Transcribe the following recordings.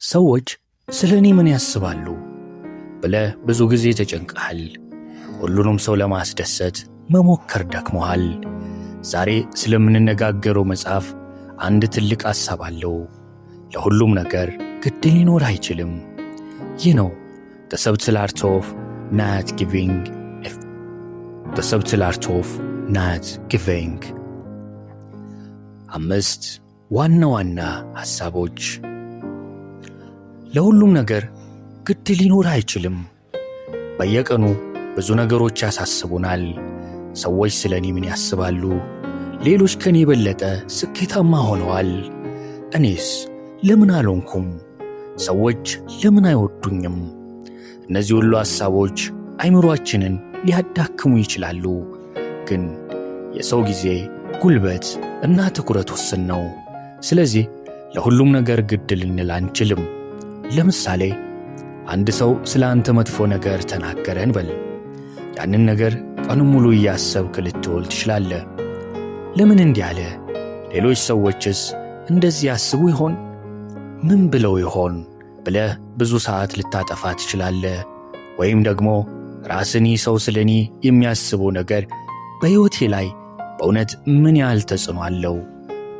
ሰዎች ስለ እኔ ምን ያስባሉ ብለህ ብዙ ጊዜ ተጨንቀሃል። ሁሉንም ሰው ለማስደሰት መሞከር ደክሞሃል። ዛሬ ስለምንነጋገረው መጽሐፍ አንድ ትልቅ ሐሳብ አለው። ለሁሉም ነገር ግድ ሊኖር አይችልም። ይህ ነው The Subtle Art of Not Giving The Subtle Art of Not Giving። 5 ዋና ዋና ሐሳቦች። ለሁሉም ነገር ግድ ሊኖር አይችልም። በየቀኑ ብዙ ነገሮች ያሳስቡናል። ሰዎች ስለ እኔ ምን ያስባሉ? ሌሎች ከኔ የበለጠ ስኬታማ ሆነዋል። እኔስ ለምን አልሆንኩም? ሰዎች ለምን አይወዱኝም? እነዚህ ሁሉ ሐሳቦች አይምሮአችንን ሊያዳክሙ ይችላሉ። ግን የሰው ጊዜ፣ ጉልበት እና ትኩረት ውስን ነው። ስለዚህ ለሁሉም ነገር ግድ ልንል አንችልም። ለምሳሌ አንድ ሰው ስለ አንተ መጥፎ ነገር ተናገረ እንበል። ያንን ነገር ቀኑን ሙሉ እያሰብክ ልትውል ትችላለህ። ለምን እንዲህ አለ? ሌሎች ሰዎችስ እንደዚህ ያስቡ ይሆን? ምን ብለው ይሆን ብለህ ብዙ ሰዓት ልታጠፋ ትችላለህ። ወይም ደግሞ ራስን ይህ ሰው ስለ እኔ የሚያስበው ነገር በሕይወቴ ላይ በእውነት ምን ያህል ተጽዕኖ አለው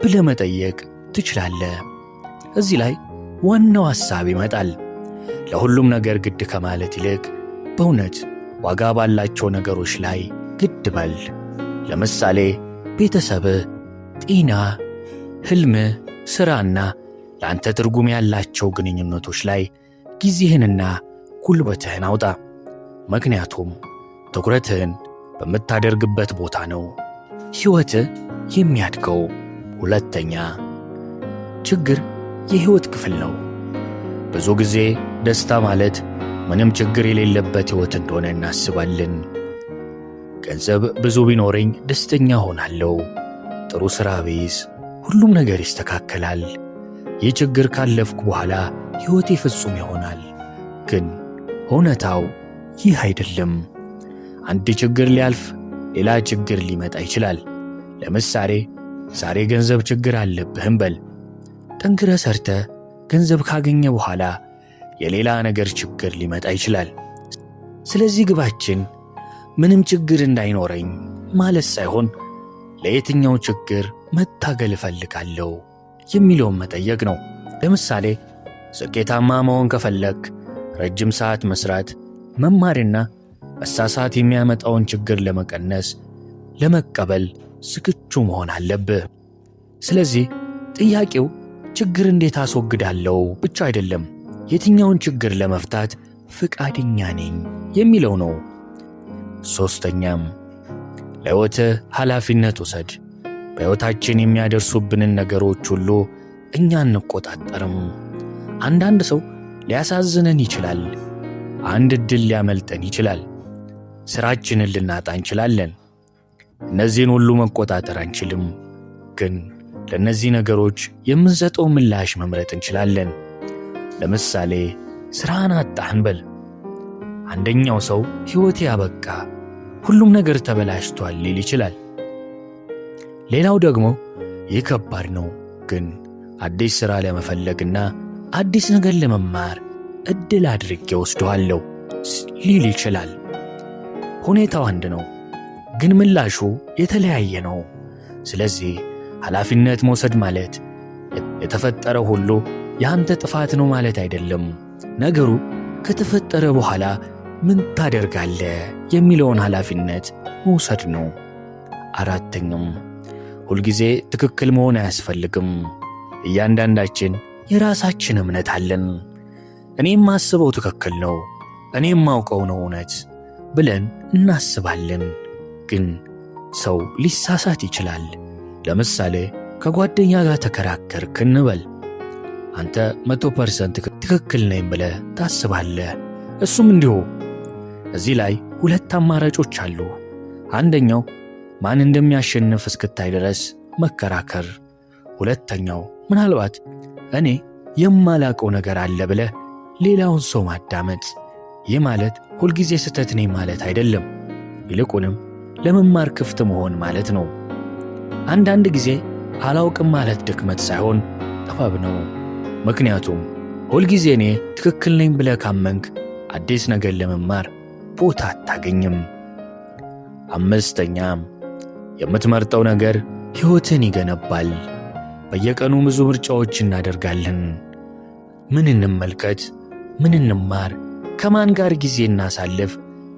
ብለህ መጠየቅ ትችላለህ። እዚህ ላይ ዋናው ሐሳብ ይመጣል። ለሁሉም ነገር ግድ ከማለት ይልቅ በእውነት ዋጋ ባላቸው ነገሮች ላይ ግድ በል። ለምሳሌ ቤተሰብህ፣ ጤና፣ ሕልምህ፣ ሥራና ለአንተ ትርጉም ያላቸው ግንኙነቶች ላይ ጊዜህንና ጉልበትህን አውጣ። ምክንያቱም ትኩረትህን በምታደርግበት ቦታ ነው ሕይወትህ የሚያድገው። 2ኛ ችግር የሕይወት ክፍል ነው። ብዙ ጊዜ ደስታ ማለት ምንም ችግር የሌለበት ሕይወት እንደሆነ እናስባለን። ገንዘብ ብዙ ቢኖረኝ ደስተኛ ሆናለሁ፣ ጥሩ ሥራ ብይዝ ሁሉም ነገር ይስተካከላል፣ ይህ ችግር ካለፍኩ በኋላ ሕይወቴ ፍጹም ይሆናል። ግን እውነታው ይህ አይደለም። አንድ ችግር ሊያልፍ ሌላ ችግር ሊመጣ ይችላል። ለምሳሌ ዛሬ ገንዘብ ችግር አለብህም በል። ጠንክረህ ሰርተህ ገንዘብ ካገኘ በኋላ የሌላ ነገር ችግር ሊመጣ ይችላል። ስለዚህ ግባችን ምንም ችግር እንዳይኖረኝ ማለት ሳይሆን ለየትኛው ችግር መታገል እፈልጋለሁ የሚለውን መጠየቅ ነው። ለምሳሌ ስኬታማ መሆን ከፈለግ ረጅም ሰዓት መስራት፣ መማርና መሳሳት የሚያመጣውን ችግር ለመቀነስ ለመቀበል ዝግጁ መሆን አለብህ። ስለዚህ ጥያቄው ችግር እንዴት አስወግዳለሁ ብቻ አይደለም፣ የትኛውን ችግር ለመፍታት ፍቃደኛ ነኝ የሚለው ነው። 3ኛም ለሕይወትህ ኃላፊነት ውሰድ። በሕይወታችን የሚያደርሱብንን ነገሮች ሁሉ እኛ እንቆጣጠርም። አንዳንድ ሰው ሊያሳዝነን ይችላል። አንድ ዕድል ሊያመልጠን ይችላል። ሥራችንን ልናጣ እንችላለን። እነዚህን ሁሉ መቆጣጠር አንችልም። ግን ለእነዚህ ነገሮች የምንሰጠው ምላሽ መምረጥ እንችላለን። ለምሳሌ ሥራህን አጣህ እንበል። አንደኛው ሰው ሕይወቴ ያበቃ፣ ሁሉም ነገር ተበላሽቷል ሊል ይችላል። ሌላው ደግሞ ይህ ከባድ ነው፣ ግን አዲስ ሥራ ለመፈለግና አዲስ ነገር ለመማር ዕድል አድርጌ ወስደዋለሁ ሊል ይችላል። ሁኔታው አንድ ነው፣ ግን ምላሹ የተለያየ ነው። ስለዚህ ኃላፊነት መውሰድ ማለት የተፈጠረው ሁሉ የአንተ ጥፋት ነው ማለት አይደለም። ነገሩ ከተፈጠረ በኋላ ምን ታደርጋለህ የሚለውን ኃላፊነት መውሰድ ነው። 4ኛም ሁልጊዜ ትክክል መሆን አያስፈልግም። እያንዳንዳችን የራሳችን እምነት አለን። እኔም ማስበው ትክክል ነው፣ እኔም ማውቀው ነው እውነት ብለን እናስባለን። ግን ሰው ሊሳሳት ይችላል። ለምሳሌ ከጓደኛ ጋር ተከራከርክ እንበል። አንተ 100% ትክክል ነኝ ብለህ ታስባለህ፣ እሱም እንዲሁ። እዚህ ላይ 2 አማራጮች አሉ። አንደኛው ማን እንደሚያሸንፍ እስክታይ ድረስ መከራከር። 2ኛው ምናልባት እኔ የማላውቀው ነገር አለ ብለህ ሌላውን ሰው ማዳመጥ። ይህ ማለት ሁልጊዜ ስህተት ነኝ ማለት አይደለም፣ ይልቁንም ለመማር ክፍት መሆን ማለት ነው። አንዳንድ ጊዜ አላውቅም ማለት ድክመት ሳይሆን ጥበብ ነው። ምክንያቱም ሁልጊዜ እኔ ትክክል ነኝ ብለህ ካመንክ አዲስ ነገር ለመማር ቦታ አታገኝም። 5ኛ የምትመርጠው ነገር ሕይወትን ይገነባል። በየቀኑ ብዙ ምርጫዎች እናደርጋለን። ምን እንመልከት? ምን እንማር? ከማን ጋር ጊዜ እናሳልፍ?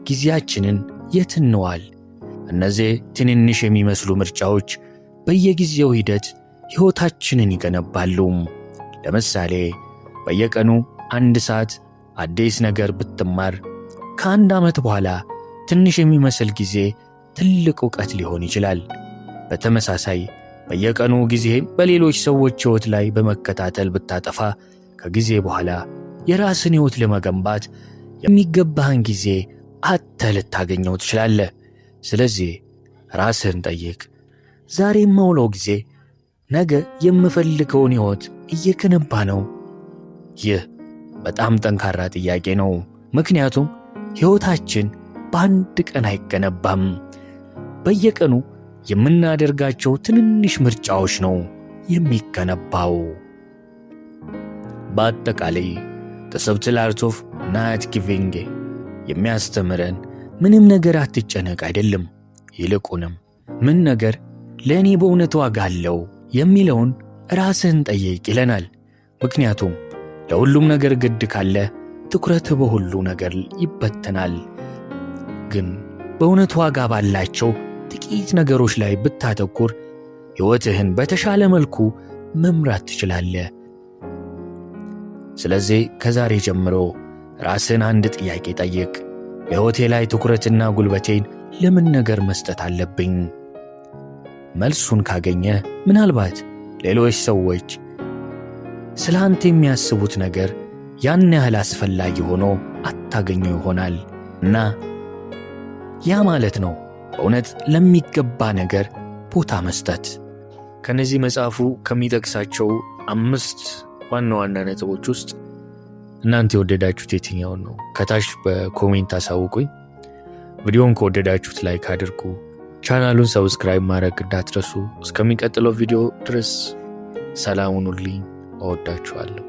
ጊዜያችንን የት እንዋል? እነዚህ ትንንሽ የሚመስሉ ምርጫዎች በየጊዜው ሂደት ሕይወታችንን ይገነባሉ። ለምሳሌ በየቀኑ 1 ሰዓት አዲስ ነገር ብትማር ከ1 ዓመት በኋላ ትንሽ የሚመስል ጊዜ ትልቅ ዕውቀት ሊሆን ይችላል። በተመሳሳይ በየቀኑ ጊዜህን በሌሎች ሰዎች ሕይወት ላይ በመከታተል ብታጠፋ ከጊዜ በኋላ የራስን ሕይወት ለመገንባት የሚገባህን ጊዜ አጥተህ ልታገኘው ትችላለህ። ስለዚህ ራስህን ጠይቅ፣ ዛሬ የማውለው ጊዜ ነገ የምፈልገውን ሕይወት እየገነባ ነው? ይህ በጣም ጠንካራ ጥያቄ ነው። ምክንያቱም ሕይወታችን በአንድ ቀን አይገነባም። በየቀኑ የምናደርጋቸው ትንንሽ ምርጫዎች ነው የሚገነባው። በአጠቃላይ ዘ ሰብትል አርት ኦፍ ናት ጊቪንግ የሚያስተምረን ምንም ነገር አትጨነቅ አይደለም፣ ይልቁንም ምን ነገር ለእኔ በእውነት ዋጋ አለው የሚለውን ራስህን ጠይቅ ይለናል። ምክንያቱም ለሁሉም ነገር ግድ ካለ ትኩረትህ በሁሉ ነገር ይበተናል። ግን በእውነት ዋጋ ባላቸው ጥቂት ነገሮች ላይ ብታተኩር ሕይወትህን በተሻለ መልኩ መምራት ትችላለህ። ስለዚህ ከዛሬ ጀምሮ ራስህን አንድ ጥያቄ ጠይቅ። በሕይወቴ ላይ ትኩረትና ጉልበቴን ለምን ነገር መስጠት አለብኝ? መልሱን ካገኘ ምናልባት ሌሎች ሰዎች ስለ አንተ የሚያስቡት ነገር ያን ያህል አስፈላጊ ሆኖ አታገኘው ይሆናል። እና ያ ማለት ነው በእውነት ለሚገባ ነገር ቦታ መስጠት። ከነዚህ መጽሐፉ ከሚጠቅሳቸው 5 ዋና ዋና ነጥቦች ውስጥ እናንተ የወደዳችሁት የትኛውን ነው? ከታች በኮሜንት አሳውቁኝ። ቪዲዮውን ከወደዳችሁት ላይክ አድርጉ። ቻናሉን ሰብስክራይብ ማድረግ እንዳትረሱ። እስከሚቀጥለው ቪዲዮ ድረስ ሰላም ሁኑልኝ። እወዳችኋለሁ።